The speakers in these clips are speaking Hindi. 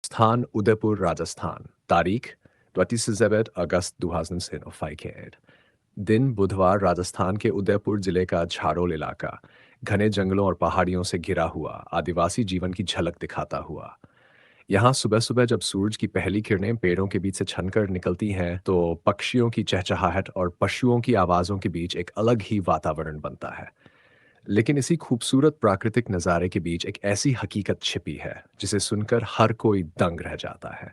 स्थान उदयपुर, राजस्थान। तारीख 27 अगस्त 2005। दिन बुधवार। राजस्थान के उदयपुर जिले का झाड़ोल इलाका घने जंगलों और पहाड़ियों से घिरा हुआ आदिवासी जीवन की झलक दिखाता हुआ। यहाँ सुबह सुबह जब सूरज की पहली किरणें पेड़ों के बीच से छनकर निकलती हैं तो पक्षियों की चहचहाहट और पशुओं की आवाज़ों के बीच एक अलग ही वातावरण बनता है। लेकिन इसी खूबसूरत प्राकृतिक नज़ारे के बीच एक ऐसी हकीकत छिपी है जिसे सुनकर हर कोई दंग रह जाता है।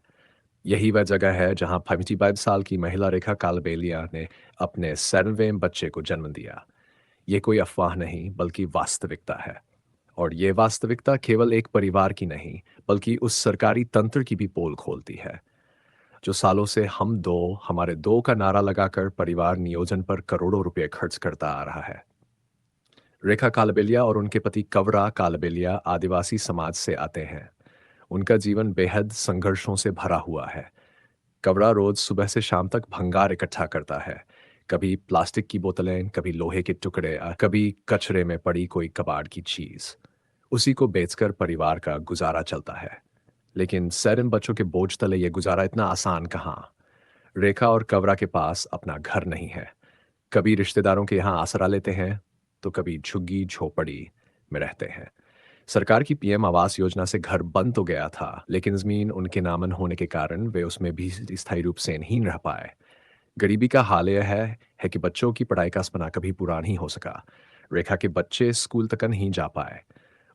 यही वह जगह है जहां 55 साल की महिला रेखा कालबेलिया ने अपने 7वें बच्चे को जन्म दिया। ये कोई अफवाह नहीं बल्कि वास्तविकता है। और ये वास्तविकता केवल एक परिवार की नहीं बल्कि उस सरकारी तंत्र की भी पोल खोलती है जो सालों से हम दो हमारे दो का नारा लगाकर परिवार नियोजन पर करोड़ों रुपए खर्च करता आ रहा है। रेखा कालबेलिया और उनके पति कवरा कालबेलिया आदिवासी समाज से आते हैं। उनका जीवन बेहद संघर्षों से भरा हुआ है। कवरा रोज सुबह से शाम तक भंगार इकट्ठा करता है। कभी प्लास्टिक की बोतलें, कभी लोहे के टुकड़े, कभी कचरे में पड़ी कोई कबाड़ की चीज। उसी को बेचकर परिवार का गुजारा चलता है। लेकिन 7 बच्चों के बोझ तले ये गुजारा इतना आसान कहाँ। रेखा और कवरा के पास अपना घर नहीं है। कभी रिश्तेदारों के यहाँ आसरा लेते हैं तो कभी झुग्गी झोपड़ी में रहते हैं। सरकार की पीएम आवास योजना से घर बन तो गया था लेकिन जमीन उनके नामन होने के कारण वे उसमें भी स्थायी रूप से नहीं रह पाए। गरीबी का हाल यह है कि बच्चों की पढ़ाई का सपना कभी पूरा नहीं हो सका। रेखा के बच्चे स्कूल तक नहीं जा पाए।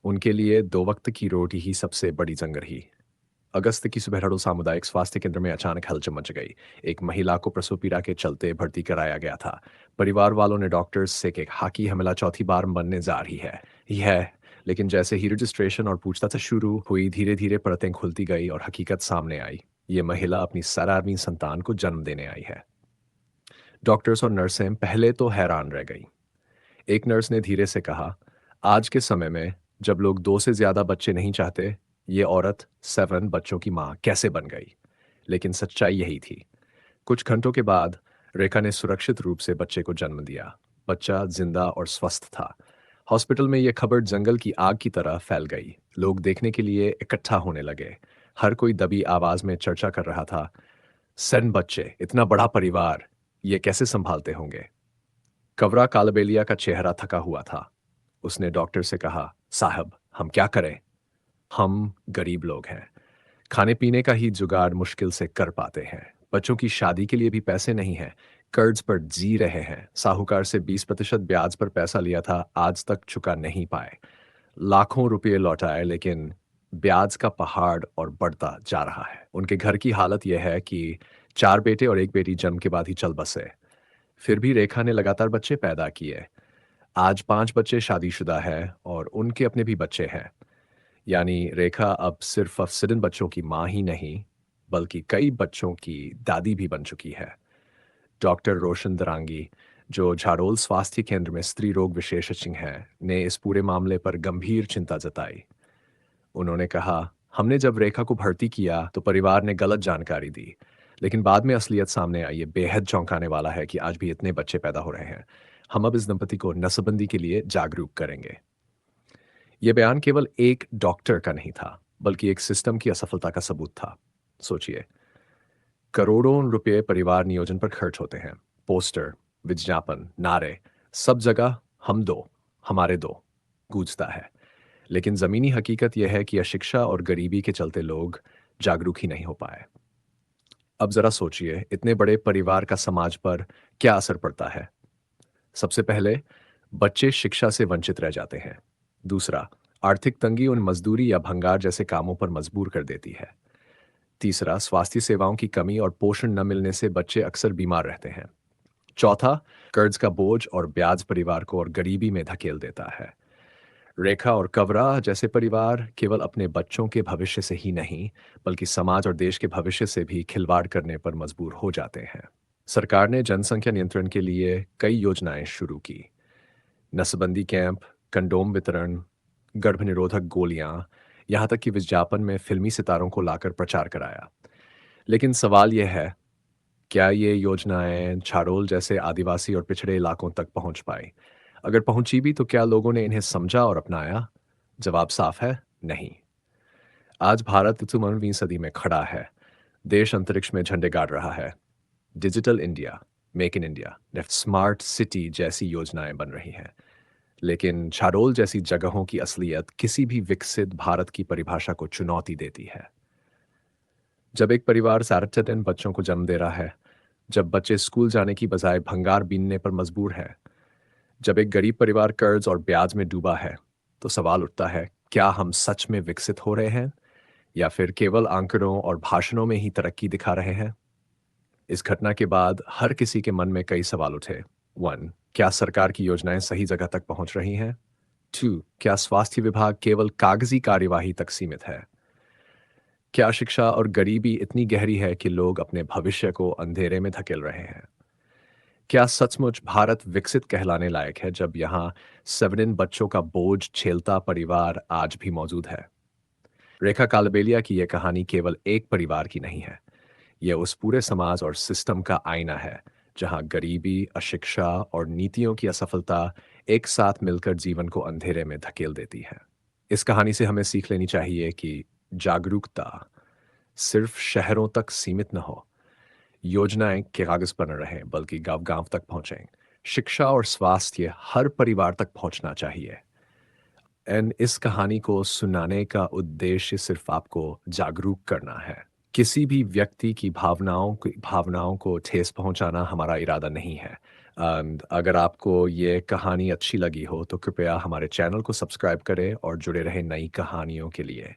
उनके लिए दो वक्त की रोटी ही सबसे बड़ी जंग रही। अगस्त की सुबह हड़ो सामुदायिक स्वास्थ्य केंद्र में अचानक हलचल मच गई। एक महिला को प्रसव पीड़ा के चलते भर्ती कराया गया था। परिवार वालों ने डॉक्टर्स से कहा कि हमला चौथी बार बनने जा रही है। यह लेकिन जैसे ही रजिस्ट्रेशन और पूछताछ शुरू हुई धीरे धीरे परतें खुलती गई और हकीकत सामने आई। ये महिला अपनी 17वीं संतान को जन्म देने आई है। डॉक्टर्स और नर्सें पहले तो हैरान रह गई। एक नर्स ने धीरे से कहा, आज के समय में जब लोग दो से ज्यादा बच्चे नहीं चाहते, ये औरत 7 बच्चों की मां कैसे बन गई। लेकिन सच्चाई यही थी। कुछ घंटों के बाद रेखा ने सुरक्षित रूप से बच्चे को जन्म दिया। बच्चा जिंदा और स्वस्थ था। हॉस्पिटल में यह खबर जंगल की आग की तरह फैल गई। लोग देखने के लिए इकट्ठा होने लगे। हर कोई दबी आवाज में चर्चा कर रहा था, 7 बच्चे, इतना बड़ा परिवार, ये कैसे संभालते होंगे। कवरा कालबेलिया का चेहरा थका हुआ था। उसने डॉक्टर से कहा, साहब हम क्या करें। हम गरीब लोग हैं। खाने पीने का ही जुगाड़ मुश्किल से कर पाते हैं। बच्चों की शादी के लिए भी पैसे नहीं हैं। कर्ज पर जी रहे हैं। साहूकार से 20% ब्याज पर पैसा लिया था, आज तक चुका नहीं पाए। लाखों रुपए लौटाए लेकिन ब्याज का पहाड़ और बढ़ता जा रहा है। उनके घर की हालत यह है कि 4 बेटे और 1 बेटी जन्म के बाद ही चल बसे। फिर भी रेखा ने लगातार बच्चे पैदा किए। आज 5 बच्चे शादीशुदा हैं और उनके अपने भी बच्चे हैं। यानी रेखा अब सिर्फ अफसरन बच्चों की माँ ही नहीं, बल्कि कई बच्चों की दादी भी बन चुकी है। डॉक्टर रोशन दरांगी, जो झाड़ोल स्वास्थ्य केंद्र में स्त्री रोग विशेषज्ञ हैं, ने इस पूरे मामले पर गंभीर चिंता जताई। उन्होंने कहा, हमने जब रेखा को भर्ती किया तो परिवार ने गलत जानकारी दी, लेकिन बाद में असलियत सामने आई। ये बेहद चौंकाने वाला है कि आज भी इतने बच्चे पैदा हो रहे हैं। हम अब इस दंपति को नसबंदी के लिए जागरूक करेंगे। यह बयान केवल एक डॉक्टर का नहीं था, बल्कि एक सिस्टम की असफलता का सबूत था। सोचिए, करोड़ों रुपए परिवार नियोजन पर खर्च होते हैं। पोस्टर, विज्ञापन, नारे, सब जगह हम दो, हमारे दो गूंजता है। लेकिन जमीनी हकीकत यह है कि अशिक्षा और गरीबी के चलते लोग जागरूक ही नहीं हो पाए। अब जरा सोचिए, इतने बड़े परिवार का समाज पर क्या असर पड़ता है। सबसे पहले, बच्चे शिक्षा से वंचित रह जाते हैं। दूसरा, आर्थिक तंगी उन मजदूरी या भंगार जैसे कामों पर मजबूर कर देती है। तीसरा, स्वास्थ्य सेवाओं की कमी और पोषण न मिलने से बच्चे अक्सर बीमार रहते हैं। चौथा, कर्ज का बोझ और ब्याज परिवार को और गरीबी में धकेल देता है। रेखा और कवरा जैसे परिवार केवल अपने बच्चों के भविष्य से ही नहीं, बल्कि समाज और देश के भविष्य से भी खिलवाड़ करने पर मजबूर हो जाते हैं। सरकार ने जनसंख्या नियंत्रण के लिए कई योजनाएं शुरू की। नसबंदी कैंप, कंडोम वितरण, गर्भनिरोधक गोलियां, यहां तक कि विज्ञापन में फिल्मी सितारों को लाकर प्रचार कराया। लेकिन सवाल यह है, क्या ये योजनाएं झाड़ोल जैसे आदिवासी और पिछड़े इलाकों तक पहुंच पाई। अगर पहुंची भी तो क्या लोगों ने इन्हें समझा और अपनाया। जवाब साफ है, नहीं। आज भारत 21वीं सदी में खड़ा है। देश अंतरिक्ष में झंडे गाड़ रहा है। Digital India, make in India, smart city जैसी योजनाएं बन रही हैं। लेकिन शाहडोल जैसी जगहों की असलियत किसी भी विकसित भारत की परिभाषा को चुनौती देती है। जब एक परिवार साढ़े दिन बच्चों को जन्म दे रहा है, जब बच्चे स्कूल जाने की बजाय भंगार बीनने पर मजबूर है, जब एक गरीब परिवार कर्ज और ब्याज में डूबा है, तो सवाल उठता है, क्या हम सच में विकसित हो रहे हैं या फिर केवल आंकड़ों और भाषणों में ही तरक्की दिखा रहे हैं? इस घटना के बाद हर किसी के मन में कई सवाल उठे। 1. क्या सरकार की योजनाएं सही जगह तक पहुंच रही हैं? 2. क्या स्वास्थ्य विभाग केवल कागजी कार्यवाही तक सीमित है? क्या शिक्षा और गरीबी इतनी गहरी है कि लोग अपने भविष्य को अंधेरे में धकेल रहे हैं? क्या सचमुच भारत विकसित कहलाने लायक है जब यहाँ 7 बच्चों का बोझ झेलता परिवार आज भी मौजूद है? रेखा कालबेलिया की यह कहानी केवल एक परिवार की नहीं है। यह उस पूरे समाज और सिस्टम का आईना है, जहां गरीबी, अशिक्षा और नीतियों की असफलता एक साथ मिलकर जीवन को अंधेरे में धकेल देती है। इस कहानी से हमें सीख लेनी चाहिए कि जागरूकता सिर्फ शहरों तक सीमित न हो। योजनाएं कागज पर न रहें, बल्कि गांव-गांव तक पहुंचें। शिक्षा और स्वास्थ्य हर परिवार तक पहुंचना चाहिए। एंड इस कहानी को सुनाने का उद्देश्य सिर्फ आपको जागरूक करना है। किसी भी व्यक्ति की भावनाओं को ठेस पहुंचाना हमारा इरादा नहीं है। अगर आपको ये कहानी अच्छी लगी हो तो कृपया हमारे चैनल को सब्सक्राइब करें और जुड़े रहें नई कहानियों के लिए।